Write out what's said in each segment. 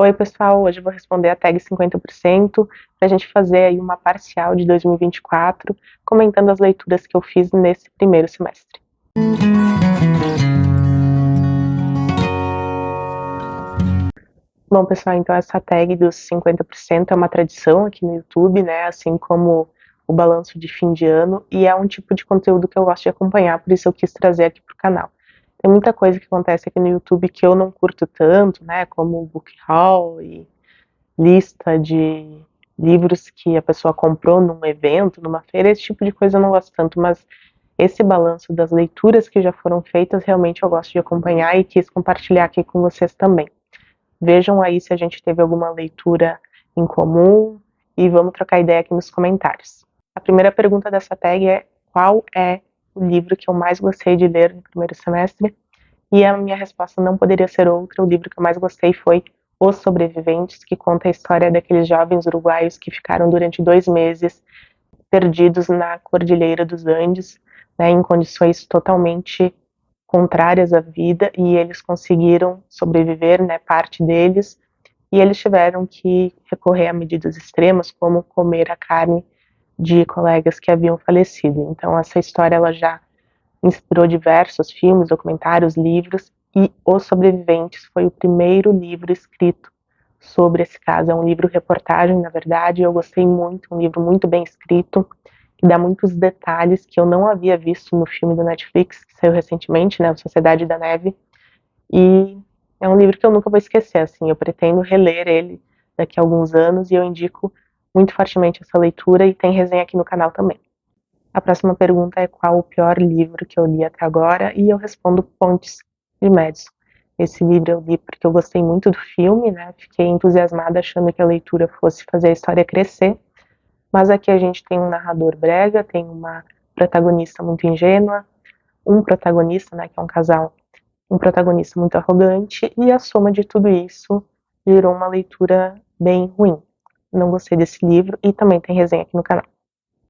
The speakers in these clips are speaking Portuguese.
Oi, pessoal. Hoje eu vou responder a tag 50% para a gente fazer aí uma parcial de 2024, comentando as leituras que eu fiz nesse primeiro semestre. Bom, pessoal, então essa tag dos 50% é uma tradição aqui no YouTube, né? Assim como o balanço de fim de ano, e é um tipo de conteúdo que eu gosto de acompanhar, por isso eu quis trazer aqui pro canal. Tem muita coisa que acontece aqui no YouTube que eu não curto tanto, né? Como o book haul e lista de livros que a pessoa comprou num evento, numa feira, esse tipo de coisa eu não gosto tanto, mas esse balanço das leituras que já foram feitas, realmente eu gosto de acompanhar e quis compartilhar aqui com vocês também. Vejam aí se a gente teve alguma leitura em comum e vamos trocar ideia aqui nos comentários. A primeira pergunta dessa tag é: qual é o livro que eu mais gostei de ler no primeiro semestre? E a minha resposta não poderia ser outra. O livro que eu mais gostei foi Os Sobreviventes, que conta a história daqueles jovens uruguaios que ficaram durante 2 meses perdidos na Cordilheira dos Andes, né, em condições totalmente contrárias à vida, e eles conseguiram sobreviver, né, parte deles, e eles tiveram que recorrer a medidas extremas, como comer a carne de colegas que haviam falecido. Então essa história ela já inspirou diversos filmes, documentários, livros, e Os Sobreviventes foi o primeiro livro escrito sobre esse caso. É um livro-reportagem, na verdade, e eu gostei muito, um livro muito bem escrito, que dá muitos detalhes que eu não havia visto no filme do Netflix, que saiu recentemente, né, Sociedade da Neve, e é um livro que eu nunca vou esquecer, assim, eu pretendo reler ele daqui a alguns anos, e eu indico muito fortemente essa leitura, e tem resenha aqui no canal também. A próxima pergunta é: qual o pior livro que eu li até agora? E eu respondo Pontes de Madison. Esse livro eu li porque eu gostei muito do filme, né? Fiquei entusiasmada achando que a leitura fosse fazer a história crescer. Mas aqui a gente tem um narrador brega, tem uma protagonista muito ingênua, um protagonista, né, que é um casal, um protagonista muito arrogante, e a soma de tudo isso gerou uma leitura bem ruim. Não gostei desse livro e também tem resenha aqui no canal.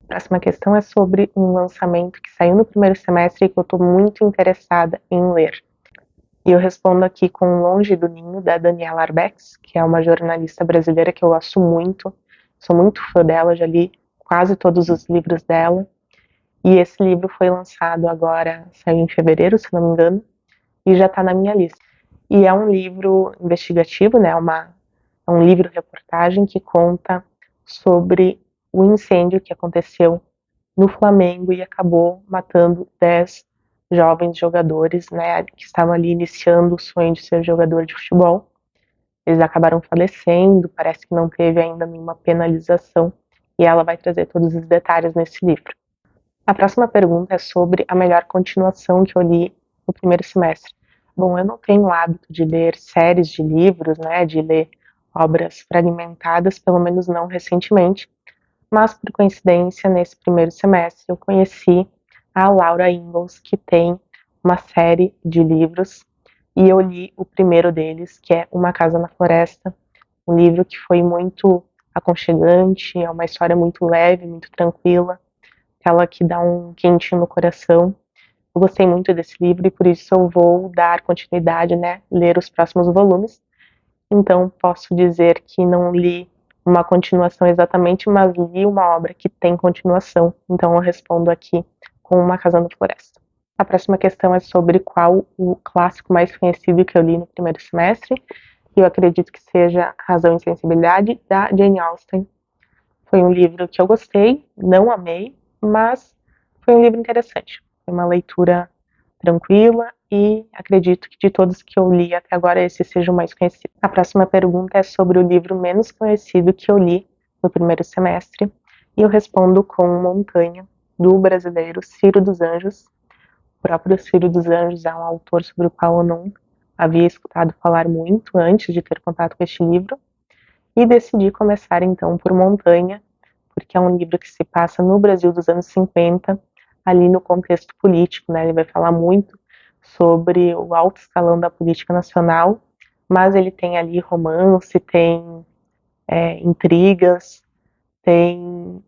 A próxima questão é sobre um lançamento que saiu no primeiro semestre e que eu estou muito interessada em ler. E eu respondo aqui com Longe do Ninho, da Daniela Arbex, que é uma jornalista brasileira que eu gosto muito. Sou muito fã dela, já li quase todos os livros dela. E esse livro foi lançado agora, saiu em fevereiro, se não me engano, e já está na minha lista. E é um livro investigativo, né? É um livro-reportagem que conta sobre o incêndio que aconteceu no Flamengo e acabou matando 10 jovens jogadores, né, que estavam ali iniciando o sonho de ser jogador de futebol. Eles acabaram falecendo, parece que não teve ainda nenhuma penalização, e ela vai trazer todos os detalhes nesse livro. A próxima pergunta é sobre a melhor continuação que eu li no primeiro semestre. Bom, eu não tenho o hábito de ler séries de livros, né, de ler obras fragmentadas, pelo menos não recentemente, mas por coincidência, nesse primeiro semestre, eu conheci a Laura Ingalls, que tem uma série de livros, e eu li o primeiro deles, que é Uma Casa na Floresta, um livro que foi muito aconchegante, é uma história muito leve, muito tranquila, aquela que dá um quentinho no coração. Eu gostei muito desse livro e por isso eu vou dar continuidade, né, ler os próximos volumes. Então posso dizer que não li uma continuação exatamente, mas li uma obra que tem continuação. Então eu respondo aqui com Uma Casa na Floresta. A próxima questão é sobre qual o clássico mais conhecido que eu li no primeiro semestre. Eu acredito que seja Razão e Sensibilidade, da Jane Austen. Foi um livro que eu gostei, não amei, mas foi um livro interessante. Foi uma leitura tranquila e acredito que de todos que eu li até agora esse seja o mais conhecido. A próxima pergunta é sobre o livro menos conhecido que eu li no primeiro semestre e eu respondo com Montanha, do brasileiro Ciro dos Anjos. O próprio Ciro dos Anjos é um autor sobre o qual eu não havia escutado falar muito antes de ter contato com este livro e decidi começar então por Montanha, porque é um livro que se passa no Brasil dos anos 50, ali no contexto político, né? Ele vai falar muito sobre o alto escalão da política nacional, mas ele tem ali romance, tem intrigas, tem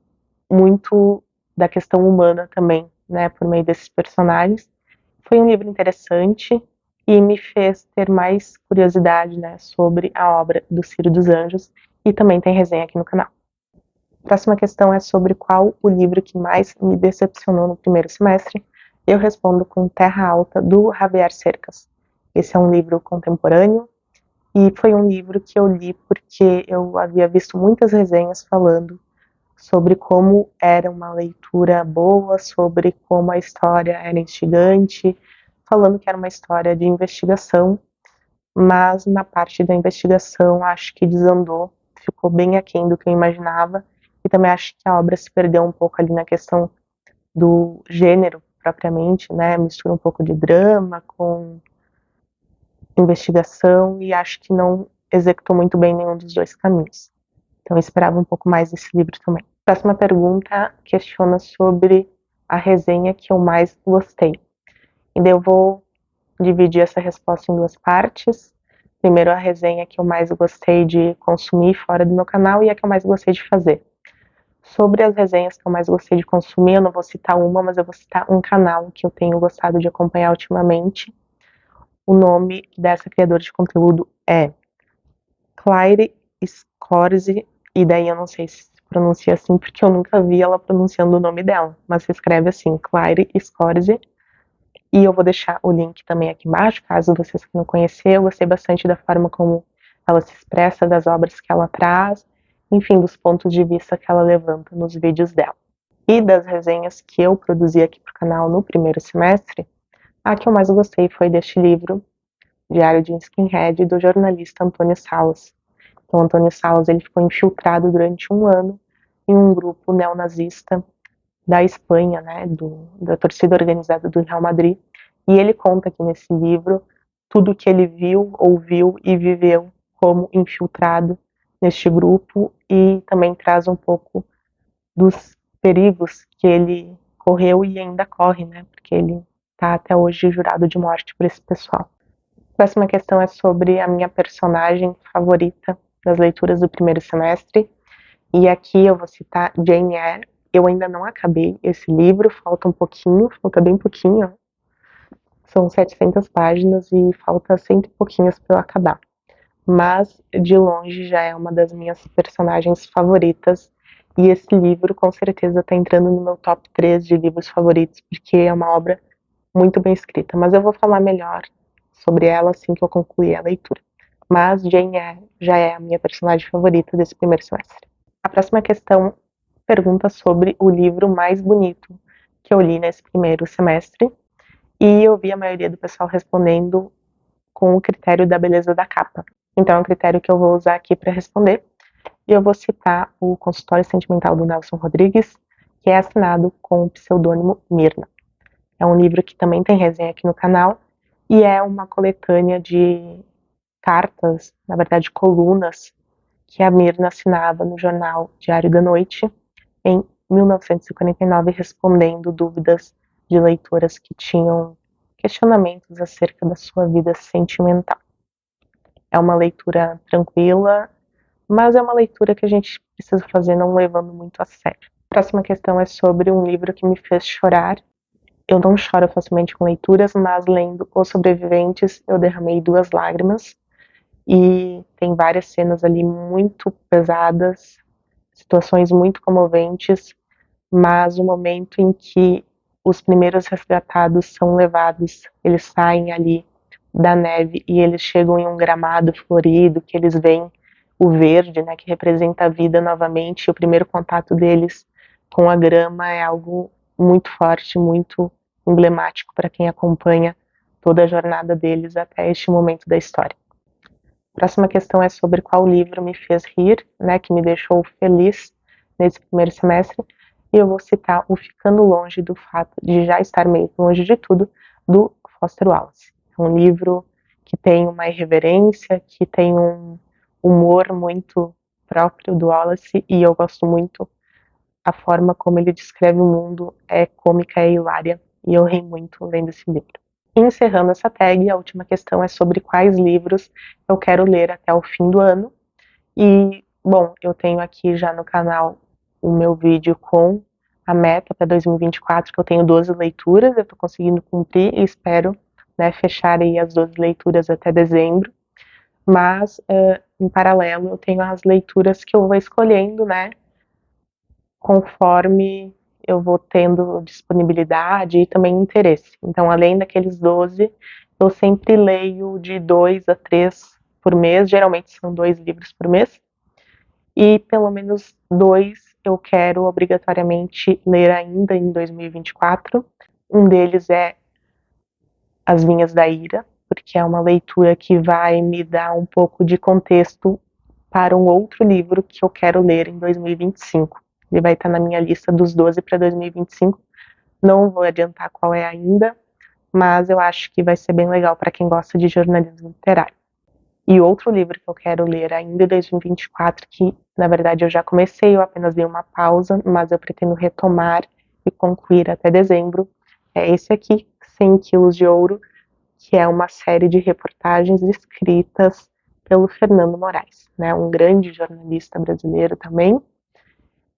muito da questão humana também, né? Por meio desses personagens. Foi um livro interessante e me fez ter mais curiosidade, né, sobre a obra do Ciro dos Anjos, e também tem resenha aqui no canal. A próxima questão é sobre qual o livro que mais me decepcionou no primeiro semestre. Eu respondo com Terra Alta, do Javier Cercas. Esse é um livro contemporâneo, e foi um livro que eu li porque eu havia visto muitas resenhas falando sobre como era uma leitura boa, sobre como a história era instigante, falando que era uma história de investigação, mas na parte da investigação acho que desandou, ficou bem aquém do que eu imaginava, e também acho que a obra se perdeu um pouco ali na questão do gênero propriamente, né, mistura um pouco de drama com investigação, e acho que não executou muito bem nenhum dos dois caminhos. Então eu esperava um pouco mais desse livro também. A próxima pergunta questiona sobre a resenha que eu mais gostei. E daí eu vou dividir essa resposta em duas partes. Primeiro, a resenha que eu mais gostei de consumir fora do meu canal e a que eu mais gostei de fazer. Sobre as resenhas que eu mais gostei de consumir, eu não vou citar uma, mas eu vou citar um canal que eu tenho gostado de acompanhar ultimamente. O nome dessa criadora de conteúdo é Claire Scorzi, e daí eu não sei se pronuncia assim, porque eu nunca vi ela pronunciando o nome dela, mas se escreve assim, Claire Scorzi, e eu vou deixar o link também aqui embaixo, caso vocês não conhecer. Eu gostei bastante da forma como ela se expressa, das obras que ela traz, enfim, dos pontos de vista que ela levanta nos vídeos dela. E das resenhas que eu produzi aqui pro canal no primeiro semestre, a que eu mais gostei foi deste livro, Diário de um Skinhead, do jornalista Antônio Salas. Então, Antônio Salas, ele ficou infiltrado durante um ano em um grupo neonazista da Espanha, né, da torcida organizada do Real Madrid, e ele conta aqui nesse livro tudo que ele viu, ouviu e viveu como infiltrado neste grupo, e também traz um pouco dos perigos que ele correu e ainda corre, né, porque ele está até hoje jurado de morte por esse pessoal. A próxima questão é sobre a minha personagem favorita das leituras do primeiro semestre, e aqui eu vou citar Jane Eyre. Eu ainda não acabei esse livro, falta um pouquinho, falta bem pouquinho, são 700 páginas e falta 100 e pouquinhos para eu acabar. Mas, de longe, já é uma das minhas personagens favoritas, e esse livro com certeza está entrando no meu top 3 de livros favoritos, porque é uma obra muito bem escrita. Mas eu vou falar melhor sobre ela assim que eu concluir a leitura. Mas Jane Eyre já é a minha personagem favorita desse primeiro semestre. A próxima questão pergunta sobre o livro mais bonito que eu li nesse primeiro semestre, e eu vi a maioria do pessoal respondendo com o critério da beleza da capa. Então é um critério que eu vou usar aqui para responder, e eu vou citar o Consultório Sentimental do Nelson Rodrigues, que é assinado com o pseudônimo Mirna. É um livro que também tem resenha aqui no canal, e é uma coletânea de cartas, na verdade colunas, que a Mirna assinava no jornal Diário da Noite em 1949, respondendo dúvidas de leitoras que tinham questionamentos acerca da sua vida sentimental. É uma leitura tranquila, mas é uma leitura que a gente precisa fazer não levando muito a sério. A próxima questão é sobre um livro que me fez chorar. Eu não choro facilmente com leituras, mas lendo Os Sobreviventes eu derramei 2 lágrimas, e tem várias cenas ali muito pesadas, situações muito comoventes, mas o momento em que os primeiros resgatados são levados, eles saem ali da neve e eles chegam em um gramado florido, que eles veem o verde, né, que representa a vida novamente, e o primeiro contato deles com a grama é algo muito forte, muito emblemático para quem acompanha toda a jornada deles até este momento da história. A próxima questão é sobre qual livro me fez rir, né, que me deixou feliz nesse primeiro semestre, e eu vou citar o Ficando Longe do Fato de Já Estar Meio Longe de Tudo, do Foster Wallace. É um livro que tem uma irreverência, que tem um humor muito próprio do Wallace, e eu gosto muito a forma como ele descreve o mundo, é cômica, é hilária, e eu ri muito lendo esse livro. Encerrando essa tag, a última questão é sobre quais livros eu quero ler até o fim do ano. E, bom, eu tenho aqui já no canal o meu vídeo com a meta para 2024, que eu tenho 12 leituras, eu estou conseguindo cumprir e espero né, fechar aí as 12 leituras até dezembro, mas em paralelo eu tenho as leituras que eu vou escolhendo, né, conforme eu vou tendo disponibilidade e também interesse. Então, além daqueles 12, eu sempre leio de 2 a 3 por mês, geralmente são 2 livros por mês, e pelo menos 2 eu quero obrigatoriamente ler ainda em 2024. Um deles é As Vinhas da Ira, porque é uma leitura que vai me dar um pouco de contexto para um outro livro que eu quero ler em 2025. Ele vai estar na minha lista dos 12 para 2025. Não vou adiantar qual é ainda, mas eu acho que vai ser bem legal para quem gosta de jornalismo literário. E outro livro que eu quero ler ainda em 2024, que na verdade eu já comecei, eu apenas dei uma pausa, mas eu pretendo retomar e concluir até dezembro, é esse aqui, 100 quilos de ouro, que é uma série de reportagens escritas pelo Fernando Moraes, né, um grande jornalista brasileiro também,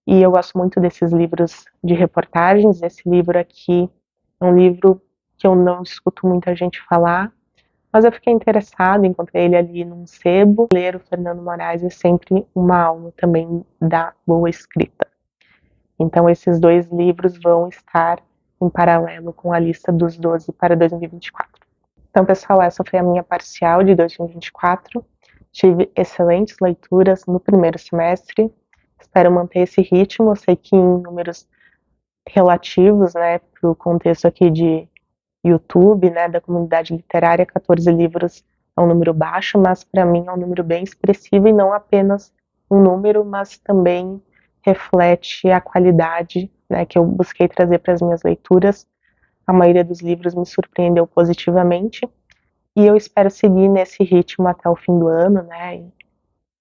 e eu gosto muito desses livros de reportagens. Esse livro aqui é um livro que eu não escuto muita gente falar, mas eu fiquei interessada, encontrei ele ali num sebo. Ler o Fernando Moraes é sempre uma aula também da boa escrita. Então esses dois livros vão estar em paralelo com a lista dos 12 para 2024. Então, pessoal, essa foi a minha parcial de 2024. Tive excelentes leituras no primeiro semestre. Espero manter esse ritmo. Eu sei que em números relativos, né, para o contexto aqui de YouTube, né, da comunidade literária, 14 livros é um número baixo, mas para mim é um número bem expressivo e não apenas um número, mas também reflete a qualidade, né, que eu busquei trazer para as minhas leituras. A maioria dos livros me surpreendeu positivamente e eu espero seguir nesse ritmo até o fim do ano, né, e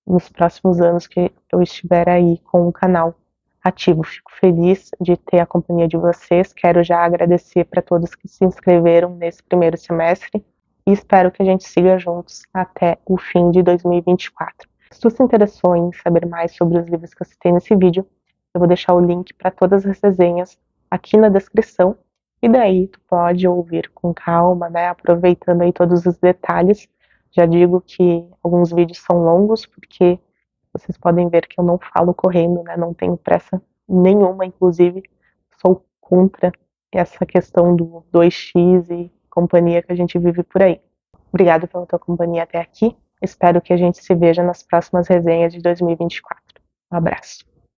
nos próximos anos que eu estiver aí com o canal ativo. Fico feliz de ter a companhia de vocês. Quero já agradecer para todos que se inscreveram nesse primeiro semestre e espero que a gente siga juntos até o fim de 2024. Se tu se interessou em saber mais sobre os livros que eu citei nesse vídeo, eu vou deixar o link para todas as resenhas aqui na descrição e daí tu pode ouvir com calma, né, aproveitando aí todos os detalhes. Já digo que alguns vídeos são longos porque vocês podem ver que eu não falo correndo, né? Não tenho pressa nenhuma, inclusive sou contra essa questão do 2x e companhia que a gente vive por aí. Obrigado pela tua companhia até aqui. Espero que a gente se veja nas próximas resenhas de 2024. Um abraço.